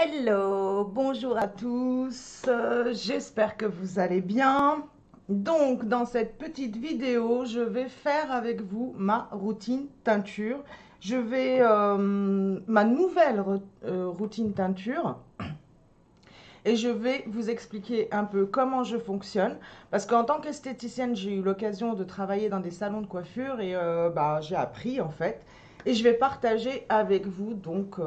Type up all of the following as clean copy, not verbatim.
Hello, bonjour à tous, j'espère que vous allez bien. Donc, dans cette petite vidéo, je vais faire avec vous ma routine teinture. Ma nouvelle routine teinture et je vais vous expliquer un peu comment je fonctionne. Parce qu'en tant qu'esthéticienne, j'ai eu l'occasion de travailler dans des salons de coiffure et j'ai appris en fait. Et je vais partager avec vous donc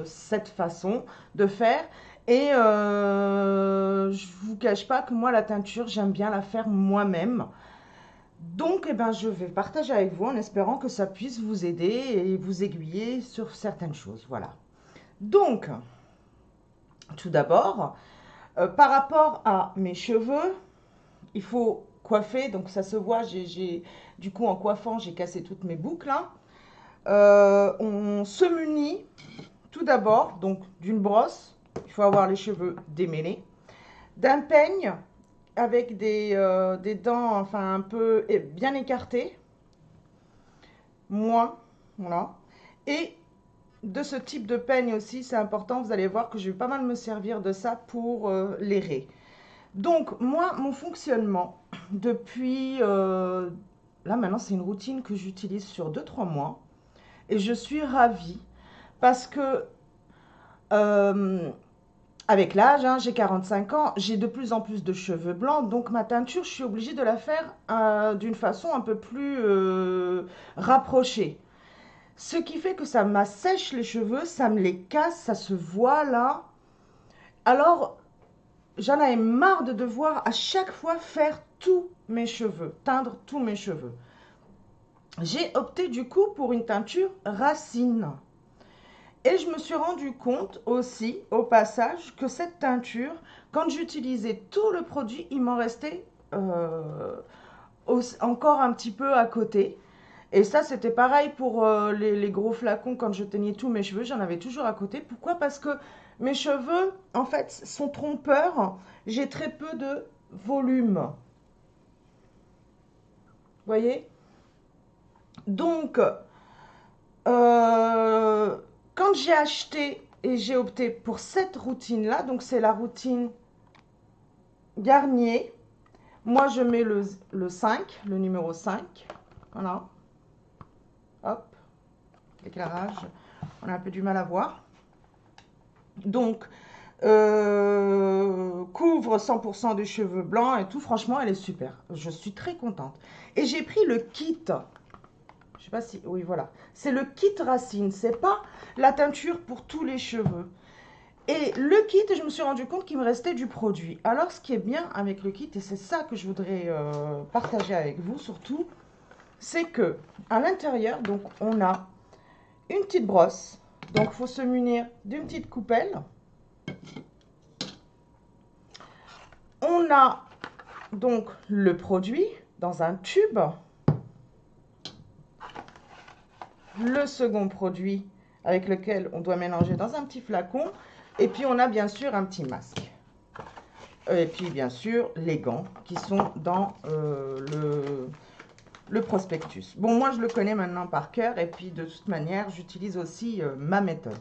cette façon de faire. Et je vous cache pas que moi, la teinture, j'aime bien la faire moi-même. Donc, je vais partager avec vous en espérant que ça puisse vous aider et vous aiguiller sur certaines choses. Voilà. Donc, tout d'abord, par rapport à mes cheveux, il faut coiffer, donc ça se voit, du coup en coiffant, j'ai cassé toutes mes boucles, hein. On se munit tout d'abord donc d'une brosse, il faut avoir les cheveux démêlés, d'un peigne avec des dents enfin un peu bien écartées, moins, voilà, et de ce type de peigne aussi, c'est important, vous allez voir que je vais pas mal me servir de ça pour les raies. Donc, moi, mon fonctionnement, depuis... là, maintenant, c'est une routine que j'utilise sur 2 3 mois. Et je suis ravie parce que, euh, avec l'âge, hein, j'ai 45 ans, j'ai de plus en plus de cheveux blancs. Donc, ma teinture, je suis obligée de la faire d'une façon un peu plus rapprochée. Ce qui fait que ça m'assèche les cheveux, ça me les casse, ça se voit là. Alors, j'en avais marre de devoir à chaque fois faire tous mes cheveux, teindre tous mes cheveux. J'ai opté du coup pour une teinture racine. Et je me suis rendu compte aussi, au passage, que cette teinture, quand j'utilisais tout le produit, il m'en restait encore un petit peu à côté. Et ça, c'était pareil pour les gros flacons quand je teignais tous mes cheveux, j'en avais toujours à côté. Pourquoi? Parce que mes cheveux, en fait, sont trompeurs. J'ai très peu de volume. Vous voyez? Donc, quand j'ai acheté et j'ai opté pour cette routine-là, donc c'est la routine Garnier, moi je mets le 5, le numéro 5. Voilà, hop, l'éclairage, on a un peu du mal à voir. Donc, couvre 100% des cheveux blancs et tout. Franchement, elle est super. Je suis très contente. Et j'ai pris le kit. Je sais pas si... Oui, voilà. C'est le kit racine. C'est pas la teinture pour tous les cheveux. Et le kit, je me suis rendu compte qu'il me restait du produit. Alors, ce qui est bien avec le kit, et c'est ça que je voudrais partager avec vous surtout, c'est que à l'intérieur, donc, on a une petite brosse. Donc, il faut se munir d'une petite coupelle. On a donc le produit dans un tube, le second produit avec lequel on doit mélanger dans un petit flacon, et puis on a bien sûr un petit masque. Et puis bien sûr les gants qui sont dans le prospectus. Bon, moi je le connais maintenant par cœur, et puis de toute manière j'utilise aussi ma méthode.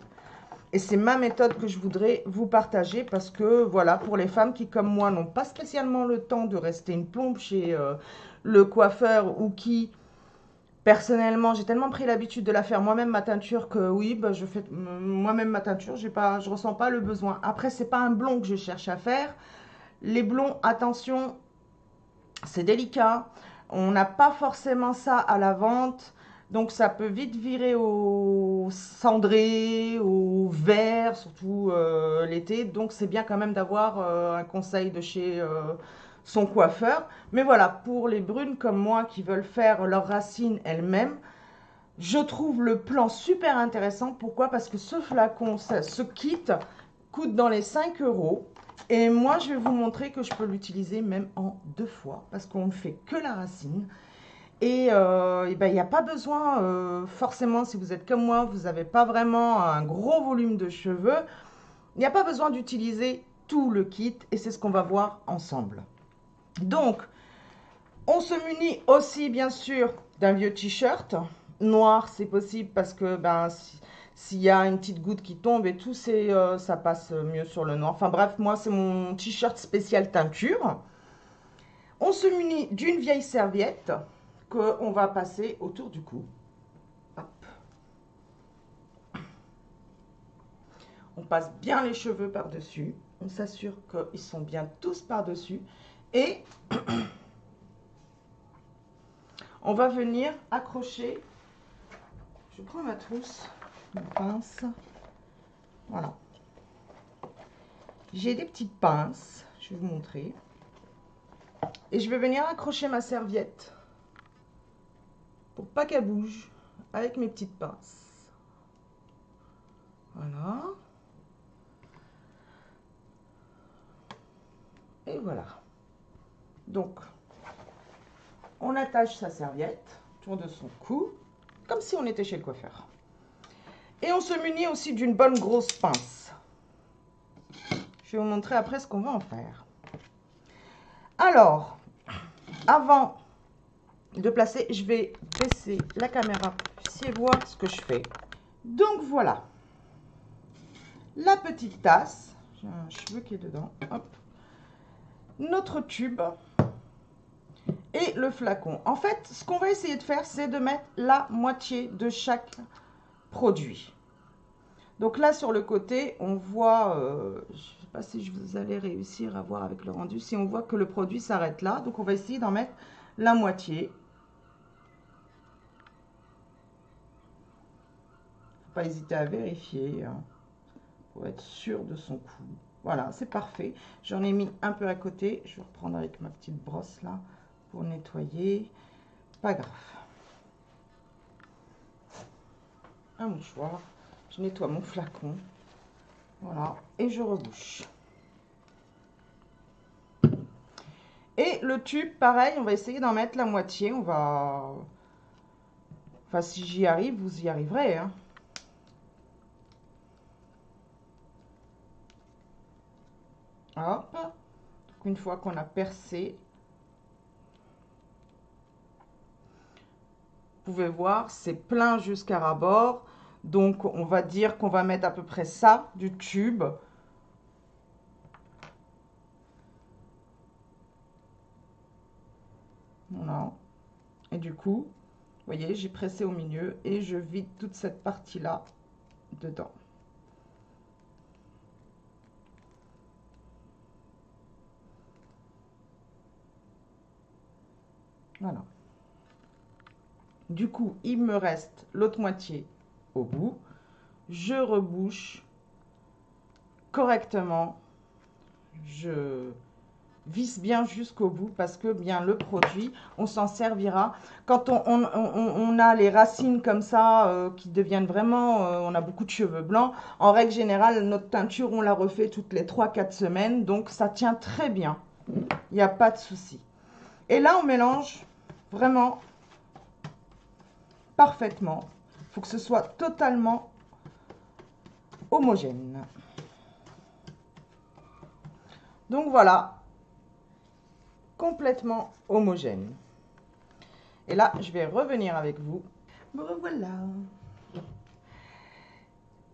Et c'est ma méthode que je voudrais vous partager parce que, voilà, pour les femmes qui, comme moi, n'ont pas spécialement le temps de rester une plombe chez le coiffeur ou qui, personnellement, j'ai tellement pris l'habitude de la faire moi-même, ma teinture, que oui, je fais moi-même ma teinture, je ressens pas le besoin. Après, c'est pas un blond que je cherche à faire. Les blonds, attention, c'est délicat. On n'a pas forcément ça à la vente. Donc ça peut vite virer au cendré, au vert, surtout l'été. Donc c'est bien quand même d'avoir un conseil de chez son coiffeur. Mais voilà, pour les brunes comme moi qui veulent faire leurs racines elles-mêmes, je trouve le plan super intéressant. Pourquoi? Parce que ce flacon, ce kit coûte dans les 5 euros. Et moi, je vais vous montrer que je peux l'utiliser même en 2 fois parce qu'on ne fait que la racine. Et il n'y a pas besoin, forcément, si vous êtes comme moi, vous n'avez pas vraiment un gros volume de cheveux, il n'y a pas besoin d'utiliser tout le kit et c'est ce qu'on va voir ensemble. Donc, on se munit aussi, bien sûr, d'un vieux t-shirt. Noir, c'est possible parce que S'il y a une petite goutte qui tombe et tout, ça passe mieux sur le noir. Enfin bref, moi, c'est mon t-shirt spécial teinture. On se munit d'une vieille serviette qu'on va passer autour du cou. Hop. On passe bien les cheveux par-dessus. On s'assure qu'ils sont bien tous par-dessus. Et on va venir accrocher. Je prends ma trousse, ma pince. Voilà. J'ai des petites pinces. Je vais vous montrer. Et je vais venir accrocher ma serviette pour pas qu'elle bouge avec mes petites pinces. Voilà. Et voilà. Donc, on attache sa serviette autour de son cou, comme si on était chez le coiffeur. Et on se munit aussi d'une bonne grosse pince. Je vais vous montrer après ce qu'on va en faire. Alors, avant de placer, je vais baisser la caméra pour que vous puissiez voir ce que je fais. Donc voilà, la petite tasse, j'ai un cheveu qui est dedans, hop, notre tube et le flacon. En fait, ce qu'on va essayer de faire, c'est de mettre la moitié de chaque produit. Donc là, sur le côté, on voit, je ne sais pas si vous allez réussir à voir avec le rendu, si on voit que le produit s'arrête là. Donc on va essayer d'en mettre la moitié. Faut pas hésiter à vérifier hein, pour être sûr de son coup. Voilà, c'est parfait. J'en ai mis un peu à côté. Je vais reprendre avec ma petite brosse là pour nettoyer. Pas grave. Un mouchoir. Je nettoie mon flacon. Voilà. Et je rebouche. Et le tube, pareil, on va essayer d'en mettre la moitié. On va... Enfin, si j'y arrive, vous y arriverez. Hein. Hop. Donc, une fois qu'on a percé, vous pouvez voir, c'est plein jusqu'à ras-bord. Donc, on va dire qu'on va mettre à peu près ça du tube. Voilà. Et du coup, vous voyez, j'ai pressé au milieu et je vide toute cette partie-là dedans. Voilà. Du coup, il me reste l'autre moitié au bout. Je rebouche correctement. Je visse bien jusqu'au bout parce que bien le produit, on s'en servira. Quand on a les racines comme ça qui deviennent vraiment, on a beaucoup de cheveux blancs. En règle générale, notre teinture, on la refait toutes les 3-4 semaines. Donc, ça tient très bien. Il n'y a pas de souci. Et là, on mélange vraiment parfaitement. Il faut que ce soit totalement homogène. Donc voilà, complètement homogène. Et là, je vais revenir avec vous. Me revoilà.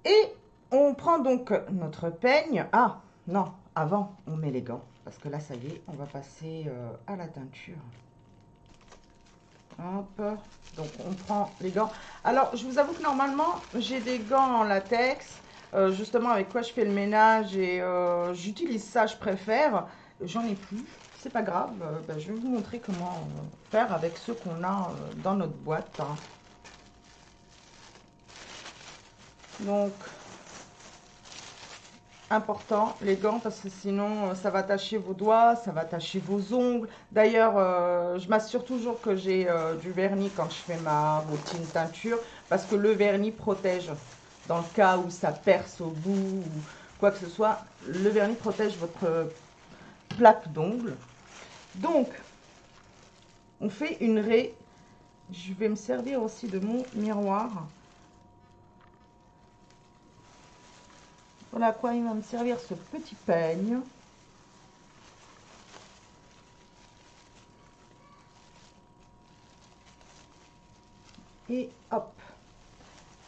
Et on prend donc notre peigne. Ah, non, avant, on met les gants. Parce que là, ça y est, on va passer à la teinture. Hop, donc on prend les gants. Alors, je vous avoue que normalement, j'ai des gants en latex, justement avec quoi je fais le ménage et j'utilise ça, je préfère. J'en ai plus, c'est pas grave. Ben, je vais vous montrer comment faire avec ceux qu'on a dans notre boîte. Hein. Donc, important les gants parce que sinon ça va tacher vos doigts, ça va tacher vos ongles. D'ailleurs, je m'assure toujours que j'ai du vernis quand je fais ma routine teinture parce que le vernis protège dans le cas où ça perce au bout ou quoi que ce soit. Le vernis protège votre plaque d'ongles. Donc, on fait une raie. Je vais me servir aussi de mon miroir. Voilà à quoi il va me servir ce petit peigne. Et hop.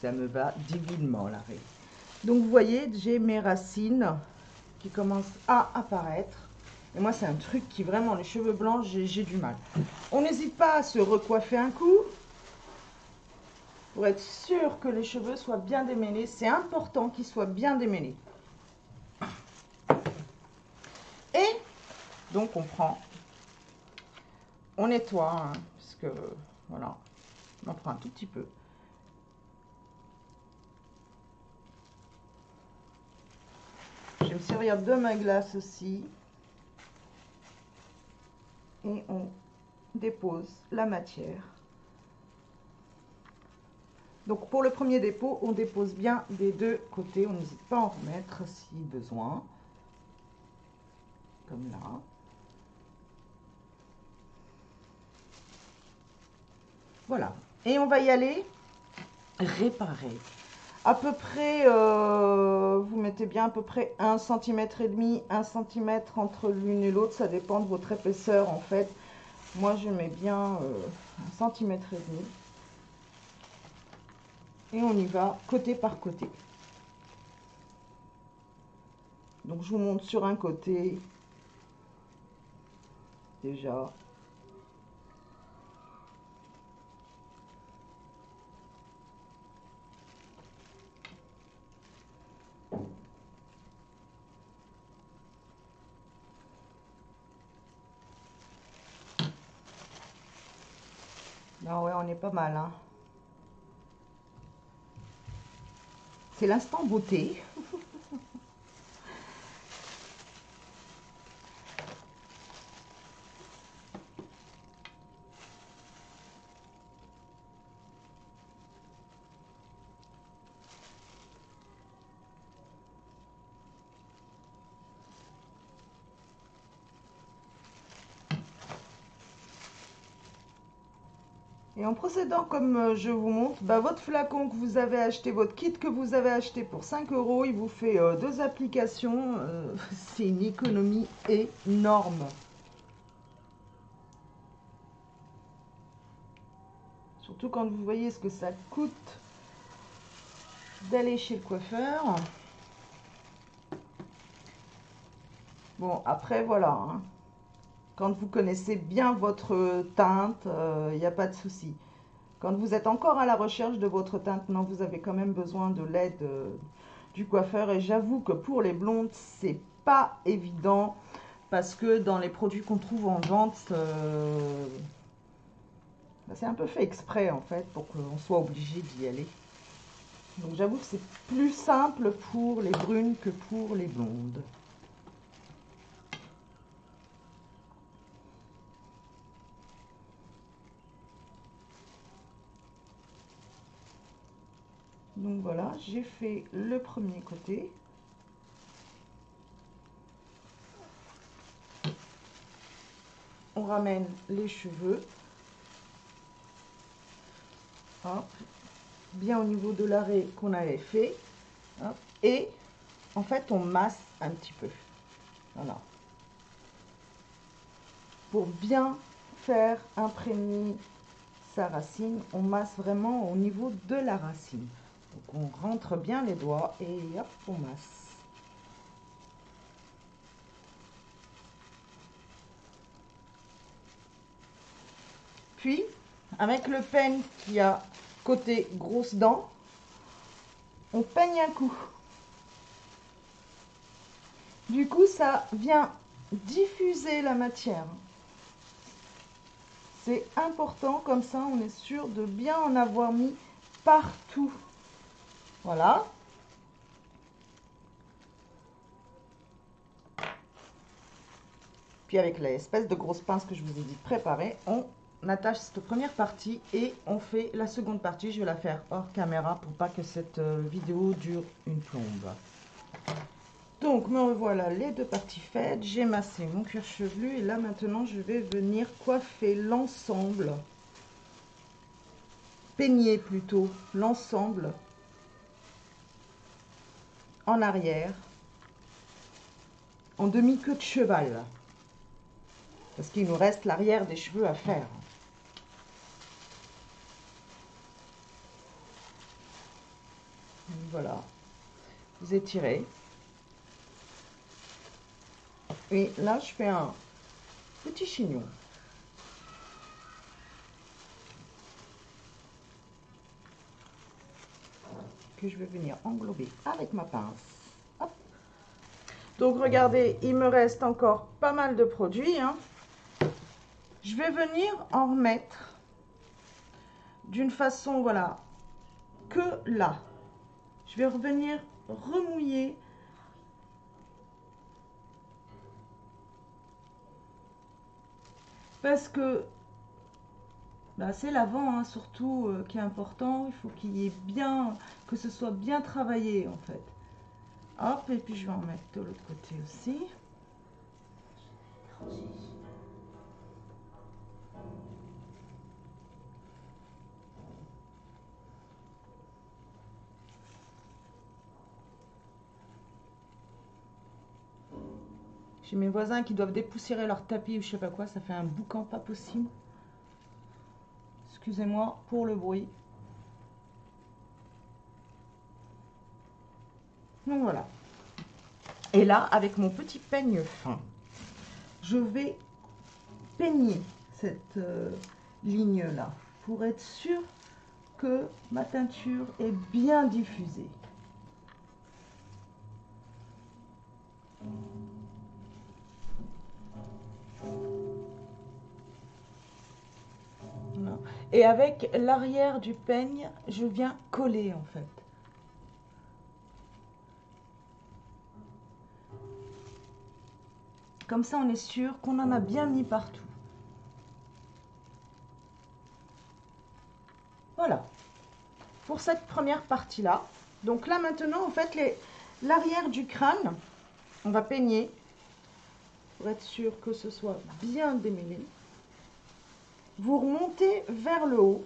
Ça me va divinement, l'arrêt. Donc, vous voyez, j'ai mes racines qui commencent à apparaître. Et moi, c'est un truc qui, vraiment, les cheveux blancs, j'ai du mal. On n'hésite pas à se recoiffer un coup pour être sûr que les cheveux soient bien démêlés. C'est important qu'ils soient bien démêlés. Et donc, on prend, on nettoie, hein, parce que, voilà, on en prend un tout petit peu. Je vais me servir de ma glace aussi. Et on dépose la matière. Donc pour le premier dépôt, on dépose bien des deux côtés. On n'hésite pas à en remettre si besoin. Comme là. Voilà. Et on va y aller réparer. À peu près, vous mettez bien à peu près 1,5 cm, 1 cm entre l'une et l'autre. Ça dépend de votre épaisseur en fait. Moi, je mets bien 1,5 cm. Et on y va côté par côté. Donc, je vous montre sur un côté. Déjà. Ah ouais, on est pas mal, hein. C'est l'instant beauté. Et en procédant comme je vous montre, bah, votre flacon que vous avez acheté, votre kit que vous avez acheté pour 5 €, il vous fait 2 applications. C'est une économie énorme. Surtout quand vous voyez ce que ça coûte d'aller chez le coiffeur. Bon, après, voilà. Hein. Quand vous connaissez bien votre teinte, il n'y a pas de souci. Quand vous êtes encore à la recherche de votre teinte, non, vous avez quand même besoin de l'aide du coiffeur. Et j'avoue que pour les blondes, c'est pas évident parce que dans les produits qu'on trouve en vente, c'est un peu fait exprès en fait pour qu'on soit obligé d'y aller. Donc j'avoue que c'est plus simple pour les brunes que pour les blondes. Donc voilà, j'ai fait le premier côté. On ramène les cheveux. Hop, bien au niveau de l'arrêt qu'on avait fait. Hop, et en fait, on masse un petit peu. Voilà. Pour bien faire imprégner sa racine, on masse vraiment au niveau de la racine. Donc on rentre bien les doigts et hop, on masse. Puis, avec le peigne qui a côté grosse dent, on peigne un coup. Du coup, ça vient diffuser la matière. C'est important, comme ça, on est sûr de bien en avoir mis partout. Voilà. Puis avec l'espèce de grosse pince que je vous ai dit de préparer, on attache cette première partie et on fait la seconde partie. Je vais la faire hors caméra pour pas que cette vidéo dure une plombe. Donc me revoilà les deux parties faites. J'ai massé mon cuir chevelu et là maintenant je vais venir coiffer l'ensemble. Peigner plutôt l'ensemble en arrière en demi-queue de cheval. Parce qu'il nous reste l'arrière des cheveux à faire. voilà, vous étirez. Et là, je fais un petit chignon. Que je vais venir englober avec ma pince. Hop. Donc regardez, il me reste encore pas mal de produits, hein. Je vais venir en remettre d'une façon, voilà, que là. Je vais revenir remouiller. Parce que bah, c'est l'avant, hein, surtout, qui est important. Il faut qu'il y ait bien, que ce soit bien travaillé en fait. Hop, et puis je vais en mettre de l'autre côté aussi. J'ai mes voisins qui doivent dépoussiérer leur tapis ou je sais pas quoi, ça fait un boucan pas possible. Excusez-moi pour le bruit. Donc voilà. Et là, avec mon petit peigne fin, je vais peigner cette ligne-là pour être sûr que ma teinture est bien diffusée. Voilà. Et avec l'arrière du peigne, je viens coller en fait. Comme ça, on est sûr qu'on en a bien mis partout. Voilà. Pour cette première partie-là. Donc là, maintenant, en fait, l'arrière du crâne, on va peigner pour être sûr que ce soit bien démêlé. Vous remontez vers le haut.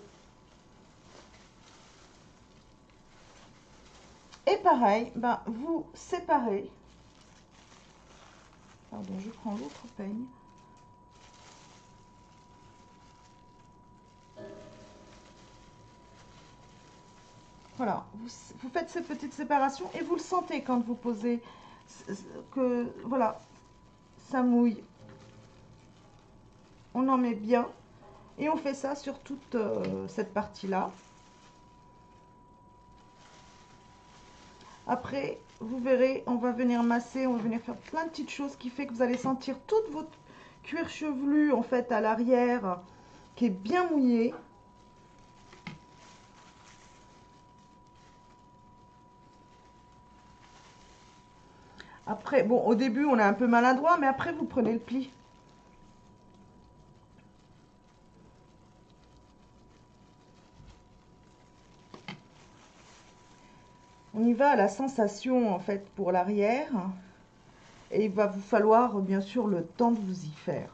Et pareil, ben, vous séparez. Pardon, je prends l'autre peigne. Voilà, vous faites ces petites séparations et vous le sentez quand vous posez que, voilà, ça mouille. On en met bien et on fait ça sur toute cette partie-là. Après, vous verrez, on va venir masser, on va venir faire plein de petites choses qui fait que vous allez sentir toute votre cuir chevelu en fait à l'arrière qui est bien mouillé. Après, bon, au début, on est un peu maladroit, mais après, vous prenez le pli. On y va à la sensation, en fait, pour l'arrière. Et il va vous falloir, bien sûr, le temps de vous y faire.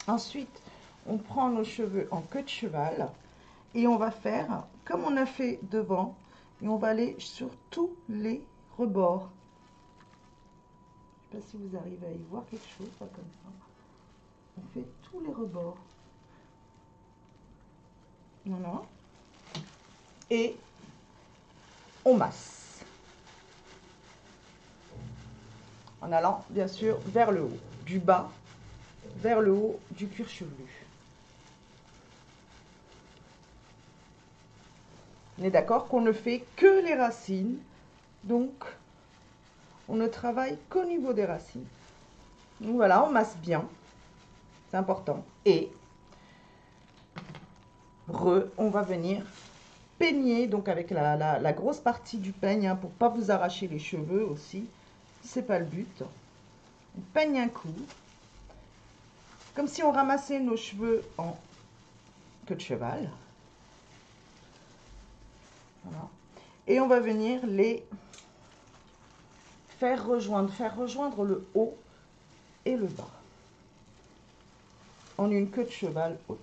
Ensuite, on prend nos cheveux en queue de cheval et on va faire comme on a fait devant et on va aller sur tous les rebords. Je ne sais pas si vous arrivez à y voir quelque chose, pas comme ça. On fait tous les rebords. Voilà. Et on masse. En allant, bien sûr, vers le haut. Du bas vers le haut du cuir chevelu. On est d'accord qu'on ne fait que les racines. Donc, on ne travaille qu'au niveau des racines. Donc voilà, on masse bien. C'est important. Et on va venir peigner, donc avec la grosse partie du peigne, hein, pour pas vous arracher les cheveux aussi. C'est pas le but. On peigne un coup, comme si on ramassait nos cheveux en queue de cheval. Voilà. Et on va venir les faire rejoindre le haut et le bas en une queue de cheval haute.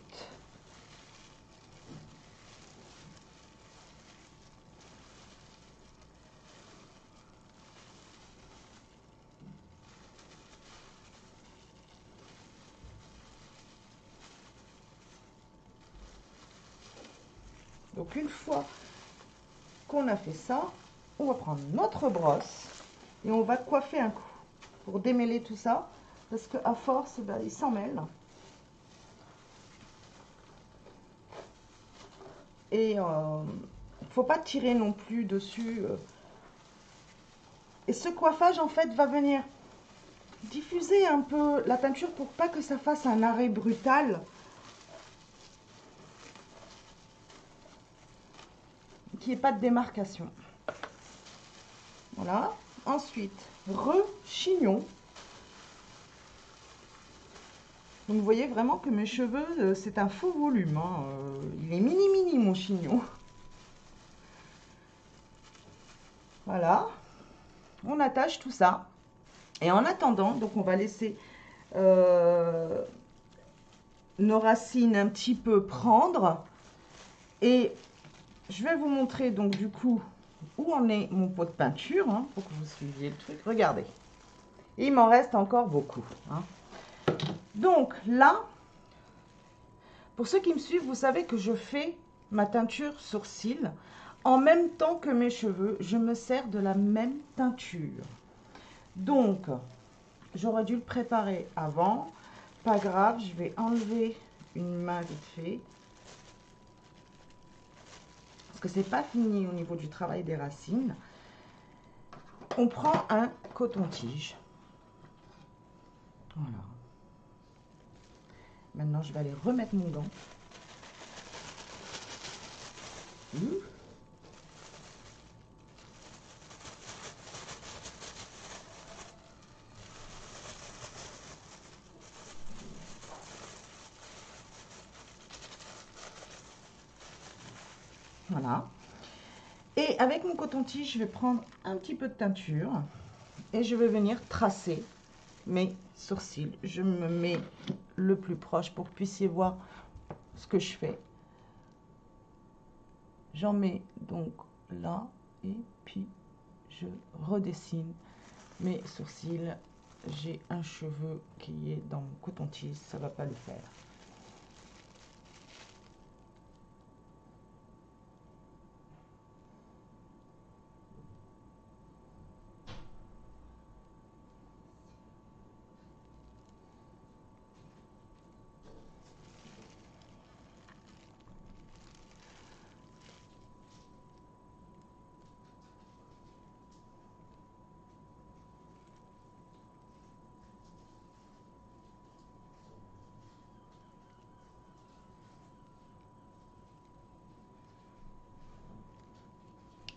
Donc une fois qu'on a fait ça, on va prendre notre brosse et on va coiffer un coup pour démêler tout ça, parce qu'à force, ben, il s'en mêle. Et faut pas tirer non plus dessus. Et ce coiffage, en fait, va venir diffuser un peu la teinture pour pas que ça fasse un arrêt brutal. Qu'il n'y ait pas de démarcation. Voilà. Ensuite, re-chignon. Donc vous voyez vraiment que mes cheveux, c'est un faux volume. Hein. Il est mini mini mon chignon. Voilà. On attache tout ça. Et en attendant, donc on va laisser nos racines un petit peu prendre. Et je vais vous montrer donc du coup où en est mon pot de peinture, hein, pour que vous suiviez le truc. Regardez. Et il m'en reste encore beaucoup. Hein. Donc là, pour ceux qui me suivent, vous savez que je fais ma teinture sourcil en même temps que mes cheveux. Je me sers de la même teinture. Donc, j'aurais dû le préparer avant. Pas grave, je vais enlever une main vite fait. Parce que c'est pas fini au niveau du travail des racines. On prend un coton-tige. Voilà. Maintenant, je vais aller remettre mon gant. Voilà. Et avec mon coton-tige, je vais prendre un petit peu de teinture et je vais venir tracer mes sourcils. Je me mets le plus proche pour que vous puissiez voir ce que je fais. J'en mets donc là et puis je redessine mes sourcils. J'ai un cheveu qui est dans mon coton-tige, ça va pas le faire.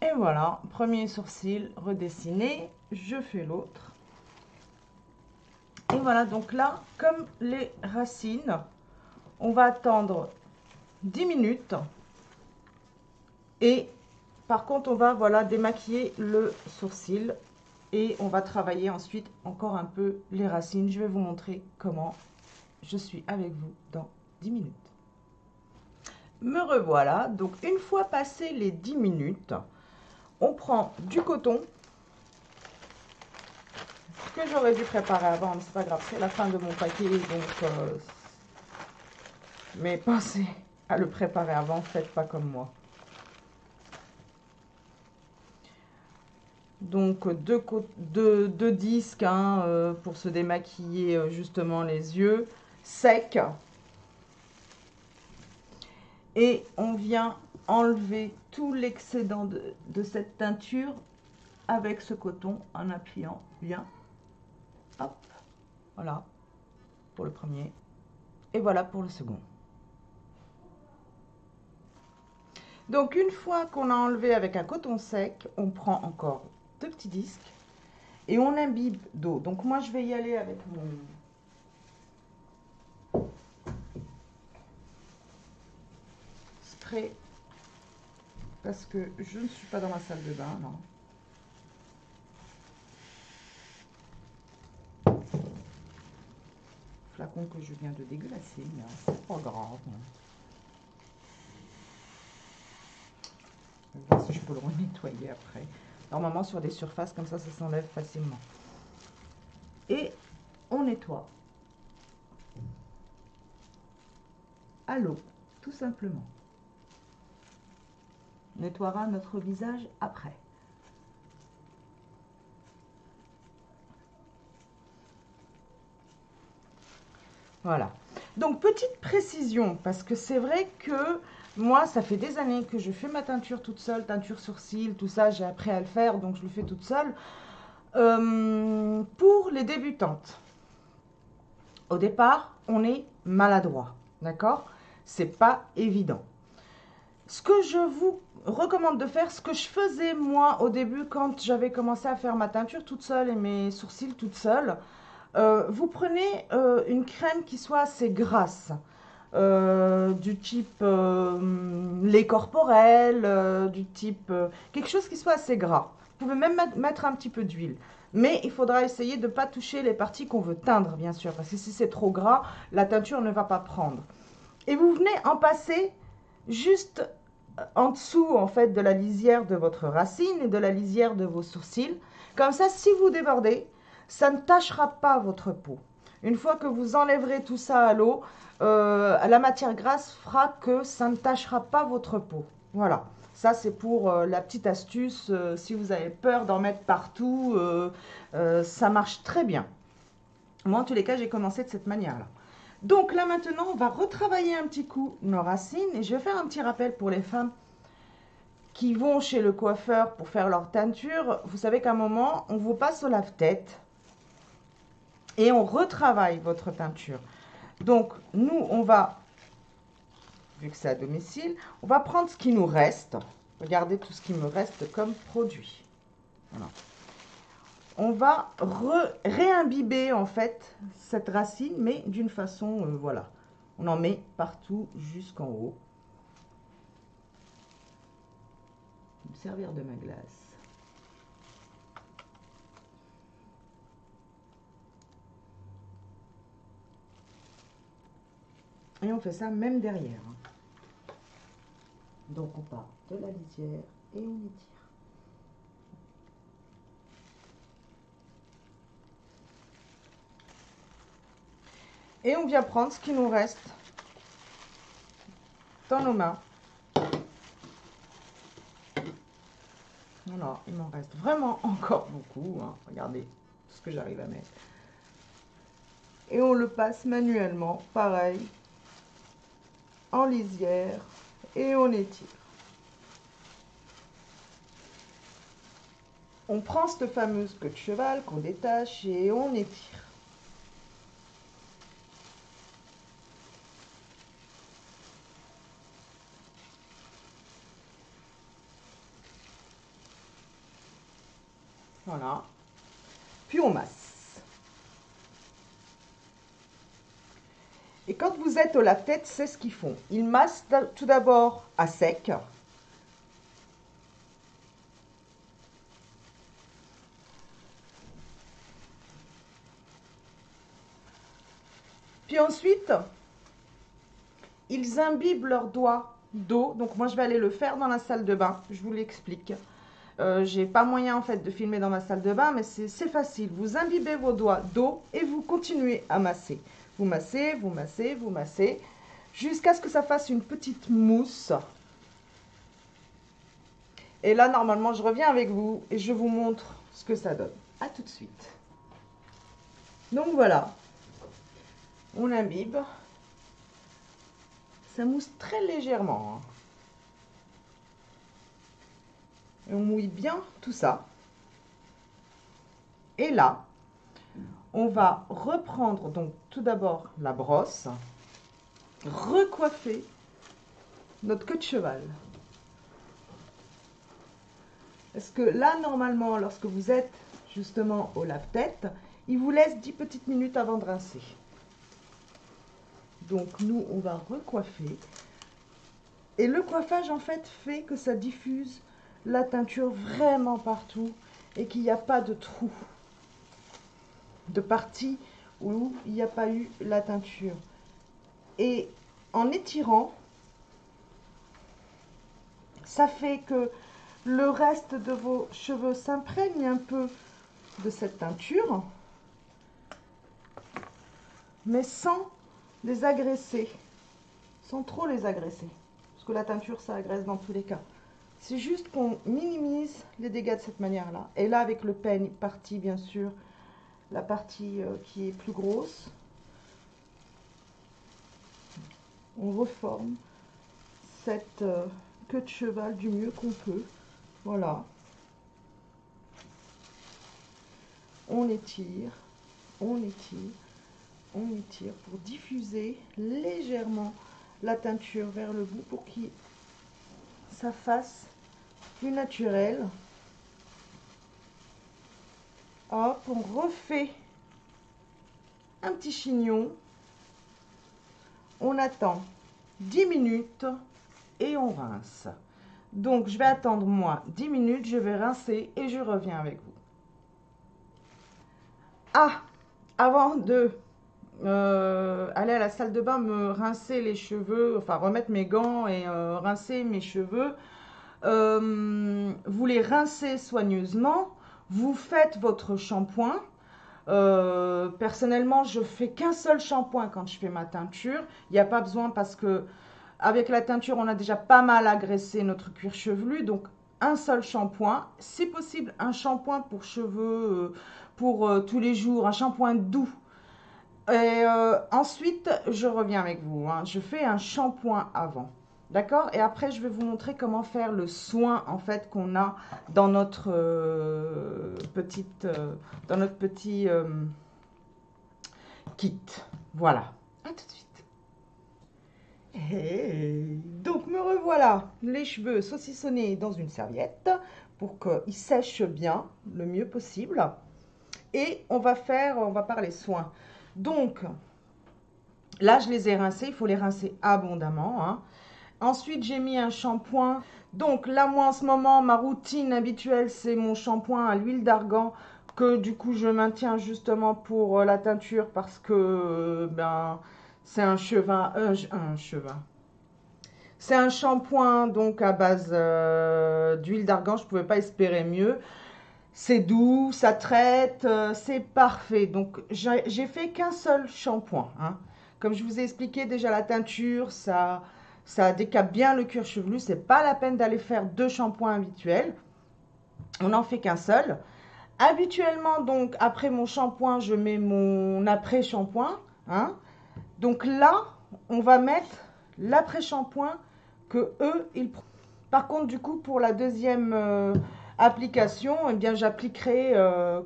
Et voilà, premier sourcil redessiné, je fais l'autre. Et voilà, donc là, comme les racines, on va attendre 10 minutes. Et par contre, on va voilà, démaquiller le sourcil. Et on va travailler ensuite encore un peu les racines. Je vais vous montrer comment je suis avec vous dans 10 minutes. Me revoilà. Donc, une fois passé les 10 minutes, on prend du coton que j'aurais dû préparer avant, mais c'est pas grave, c'est la fin de mon paquet, donc mais pensez à le préparer avant, faites pas comme moi. Donc deux disques hein, pour se démaquiller justement les yeux secs. Et on vient enlever tout l'excédent de cette teinture avec ce coton en appuyant bien. Hop, voilà pour le premier. Et voilà pour le second. Donc une fois qu'on a enlevé avec un coton sec, on prend encore 2 petits disques et on imbibe d'eau. Donc moi je vais y aller avec mon spray parce que je ne suis pas dans ma salle de bain, non. Flacon que je viens de déglacer, mais c'est pas grave. Je vais voir si je peux le renettoyer après. Normalement sur des surfaces comme ça s'enlève facilement. Et on nettoie à l'eau, tout simplement. On nettoiera notre visage après. Voilà. Donc, petite précision, parce que c'est vrai que moi, ça fait des années que je fais ma teinture toute seule, teinture sourcils, tout ça, j'ai appris à le faire, donc je le fais toute seule. Pour les débutantes, au départ, on est maladroit, d'accord? C'est pas évident. Ce que je vous recommande de faire, ce que je faisais moi au début quand j'avais commencé à faire ma teinture toute seule et mes sourcils toute seule, vous prenez une crème qui soit assez grasse, du type lait corporel, du type quelque chose qui soit assez gras. Vous pouvez même mettre un petit peu d'huile. Mais il faudra essayer de ne pas toucher les parties qu'on veut teindre, bien sûr, parce que si c'est trop gras, la teinture ne va pas prendre. Et vous venez en passer juste en dessous, en fait, de la lisière de votre racine et de la lisière de vos sourcils. Comme ça, si vous débordez, ça ne tachera pas votre peau. Une fois que vous enlèverez tout ça à l'eau, la matière grasse fera que ça ne tachera pas votre peau. Voilà, ça c'est pour la petite astuce. Si vous avez peur d'en mettre partout, ça marche très bien. Moi, en tous les cas, j'ai commencé de cette manière-là. Donc là maintenant, on va retravailler un petit coup nos racines et je vais faire un petit rappel pour les femmes qui vont chez le coiffeur pour faire leur teinture. Vous savez qu'à un moment, on vous passe au lave-tête et on retravaille votre teinture. Donc, nous, on va, vu que c'est à domicile, on va prendre ce qui nous reste. Regardez tout ce qui me reste comme produit. Voilà. On va réimbiber, en fait, cette racine, mais d'une façon, voilà. On en met partout jusqu'en haut. Je vais me servir de ma glace. Et on fait ça même derrière. Donc on part de la lisière et on étire. Et on vient prendre ce qui nous reste dans nos mains. Voilà, il m'en reste vraiment encore beaucoup. Hein. Regardez tout ce que j'arrive à mettre. Et on le passe manuellement, pareil, en lisière et on étire. On prend cette fameuse queue de cheval qu'on détache et on étire. Voilà. Puis on masse. Et quand vous êtes au lave-tête, c'est ce qu'ils font. Ils massent tout d'abord à sec. Puis ensuite, ils imbibent leurs doigts d'eau. Donc moi, je vais aller le faire dans la salle de bain. Je vous l'explique. J'ai pas moyen en fait de filmer dans ma salle de bain, mais c'est facile. Vous imbibez vos doigts d'eau et vous continuez à masser. Vous massez, vous massez, vous massez, jusqu'à ce que ça fasse une petite mousse. Et là, normalement, je reviens avec vous et je vous montre ce que ça donne. À tout de suite. Donc voilà, on imbibe. Ça mousse très légèrement. Hein. Et on mouille bien tout ça. Et là, on va reprendre donc tout d'abord la brosse, recoiffer notre queue de cheval. Parce que là, normalement, lorsque vous êtes justement au lave-tête, il vous laisse 10 petites minutes avant de rincer. Donc nous, on va recoiffer. Et le coiffage, en fait, fait que ça diffuse la teinture vraiment partout et qu'il n'y a pas de trou, de partie où il n'y a pas eu la teinture. Et en étirant, ça fait que le reste de vos cheveux s'imprègne un peu de cette teinture, mais sans les agresser, sans trop les agresser. Parce que la teinture, ça agresse dans tous les cas. C'est juste qu'on minimise les dégâts de cette manière-là. Et là, avec le peigne parti, bien sûr, la partie qui est plus grosse, on reforme cette queue de cheval du mieux qu'on peut. Voilà. On étire, on étire, on étire pour diffuser légèrement la teinture vers le bout pour que ça fasse plus naturel. Hop, on refait un petit chignon. On attend 10 minutes et on rince. Donc, je vais attendre moi 10 minutes, je vais rincer et je reviens avec vous. Ah, avant de aller à la salle de bain, me rincer les cheveux, enfin remettre mes gants et rincer mes cheveux, vous les rincez soigneusement, vous faites votre shampoing. Personnellement, je fais qu'un seul shampoing quand je fais ma teinture. Il n'y a pas besoin parce que avec la teinture, on a déjà pas mal agressé notre cuir chevelu. Donc, un seul shampoing. Si possible, un shampoing pour cheveux pour tous les jours, un shampoing doux. Et ensuite, je reviens avec vous. Hein. Je fais un shampoing avant. D'accord? Et après, je vais vous montrer comment faire le soin, en fait, qu'on a dans notre petit kit. Voilà. À tout de suite. Et donc, me revoilà les cheveux saucissonnés dans une serviette pour qu'ils sèchent bien, le mieux possible. Et on va parler soins. Donc, là, je les ai rincés. Il faut les rincer abondamment. Hein. Ensuite, j'ai mis un shampoing. Donc là, moi, en ce moment, ma routine habituelle, c'est mon shampoing à l'huile d'argan que du coup, je maintiens justement pour la teinture parce que c'est un chevin. C'est un shampoing donc à base d'huile d'argan. Je ne pouvais pas espérer mieux. C'est doux, ça traite, c'est parfait. Donc, j'ai fait qu'un seul shampoing. Hein. Comme je vous ai expliqué déjà, la teinture, ça décape bien le cuir chevelu. C'est pas la peine d'aller faire 2 shampoings habituels. On n'en fait qu'un seul. Habituellement, donc, après mon shampoing, je mets mon après-shampoing. Hein. Donc là, on va mettre l'après-shampoing que eux, ils prennent. Par contre, du coup, pour la deuxième application, eh bien, j'appliquerai à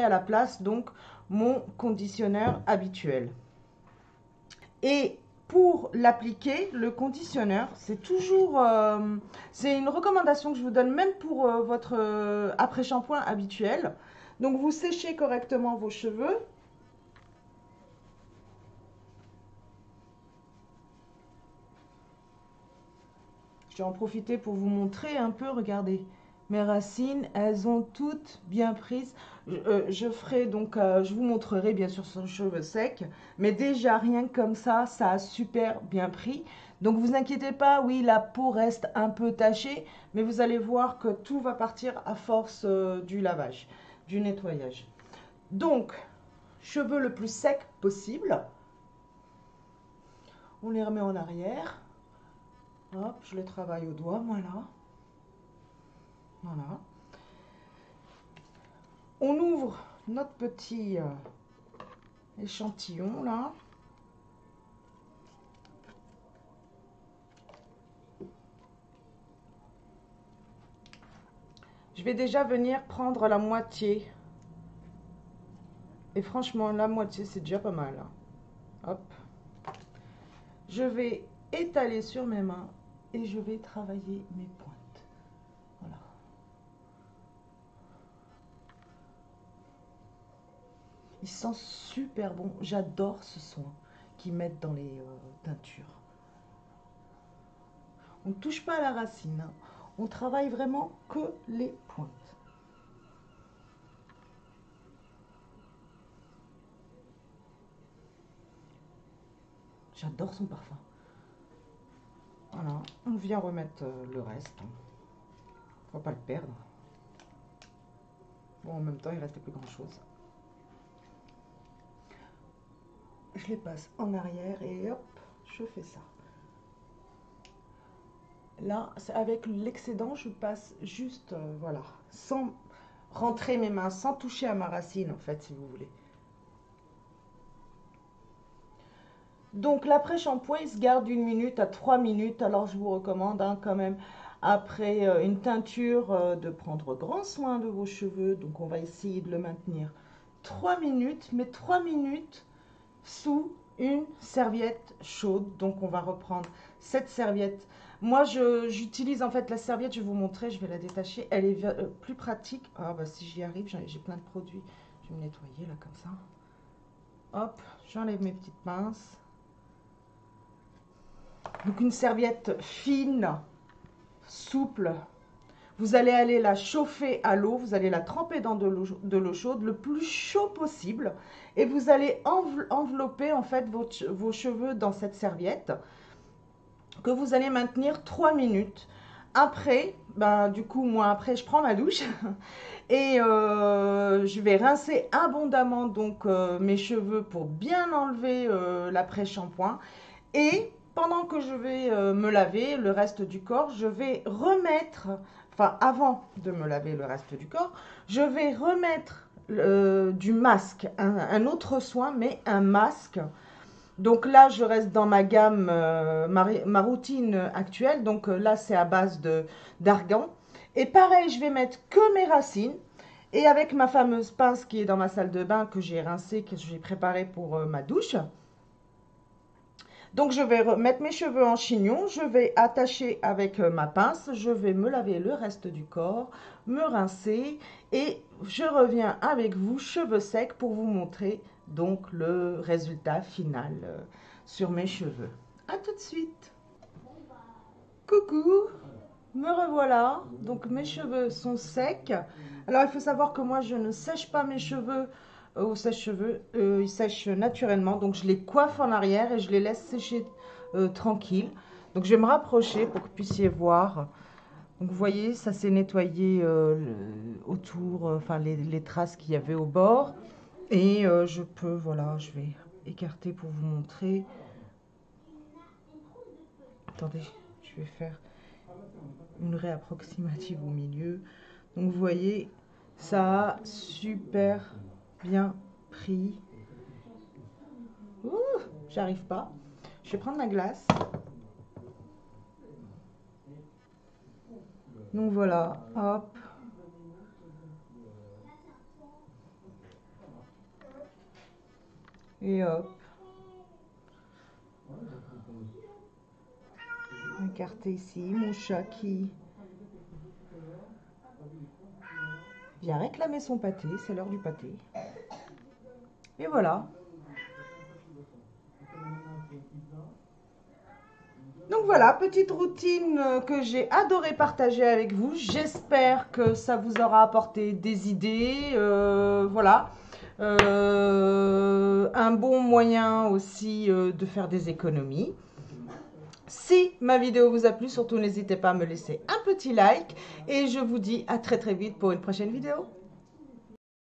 la place donc mon conditionneur habituel. Et pour l'appliquer, le conditionneur, c'est toujours, c'est une recommandation que je vous donne même pour votre après-shampoing habituel. Donc, vous séchez correctement vos cheveux. Je vais en profiter pour vous montrer un peu, regardez, mes racines, elles ont toutes bien prises. Je ferai donc, je vous montrerai bien sûr sur cheveux secs, mais déjà rien que comme ça, ça a super bien pris. Donc vous inquiétez pas, oui, la peau reste un peu tachée, mais vous allez voir que tout va partir à force du lavage, du nettoyage. Donc, cheveux le plus sec possible. On les remet en arrière. Hop, je le travaille au doigt, voilà. Voilà. On ouvre notre petit échantillon là. Je vais déjà venir prendre la moitié. Et franchement, la moitié, c'est déjà pas mal. Hein. Hop. Je vais étaler sur mes mains et je vais travailler mes pointes. Voilà. Il sent super bon. J'adore ce soin qu'ils mettent dans les teintures. On ne touche pas à la racine, hein. On travaille vraiment que les pointes. J'adore son parfum. Voilà, on vient remettre le reste. Faut pas le perdre. Bon, en même temps, il restait plus grand chose. Je les passe en arrière et hop, je fais ça. Là, avec l'excédent, je passe juste, voilà, sans rentrer mes mains, sans toucher à ma racine, en fait, si vous voulez. Donc, l'après-shampoing, il se garde 1 minute à 3 minutes. Alors, je vous recommande hein, quand même, après une teinture, de prendre grand soin de vos cheveux. Donc, on va essayer de le maintenir 3 minutes, mais 3 minutes sous une serviette chaude. Donc, on va reprendre cette serviette. Moi, j'utilise en fait la serviette, je vais vous montrer, je vais la détacher. Elle est plus pratique. Ah, bah, si j'y arrive, j'ai plein de produits. Je vais me nettoyer là, comme ça. Hop, j'enlève mes petites pinces. Donc une serviette fine, souple. Vous allez aller la chauffer à l'eau, vous allez la tremper dans de l'eau chaude, le plus chaud possible. Et vous allez envelopper en fait vos cheveux dans cette serviette que vous allez maintenir 3 minutes. Après, ben, du coup, moi après je prends ma douche et je vais rincer abondamment donc mes cheveux pour bien enlever l'après-shampoing. Et pendant que je vais me laver le reste du corps, je vais remettre, enfin avant de me laver le reste du corps, je vais remettre du masque, un autre soin, mais un masque. Donc là, je reste dans ma gamme, ma routine actuelle. Donc là, c'est à base d'argan. Et pareil, je vais mettre que mes racines. Et avec ma fameuse pince qui est dans ma salle de bain, que j'ai rincée, que j'ai préparée pour ma douche. Donc, je vais mettre mes cheveux en chignon, je vais attacher avec ma pince, je vais me laver le reste du corps, me rincer et je reviens avec vous, cheveux secs, pour vous montrer donc le résultat final sur mes cheveux. À tout de suite. Coucou, me revoilà. Donc, mes cheveux sont secs. Alors, il faut savoir que moi, je ne sèche pas mes cheveux au sèche-cheveux, ils sèchent naturellement, donc je les coiffe en arrière et je les laisse sécher tranquille. Donc je vais me rapprocher pour que vous puissiez voir. Donc vous voyez, ça s'est nettoyé autour, enfin les traces qu'il y avait au bord. Et je peux, voilà, je vais écarter pour vous montrer. Attendez, je vais faire une réapproximative au milieu. Donc vous voyez, ça a super bien pris. Ouh, j'arrive pas. Je vais prendre ma glace. Donc voilà, hop. Et hop. Écarter ici mon chat qui vient réclamer son pâté. C'est l'heure du pâté. Et voilà. Donc voilà, petite routine que j'ai adoré partager avec vous. J'espère que ça vous aura apporté des idées. Voilà. Un bon moyen aussi de faire des économies. Si ma vidéo vous a plu, surtout n'hésitez pas à me laisser un petit like. Et je vous dis à très très vite pour une prochaine vidéo.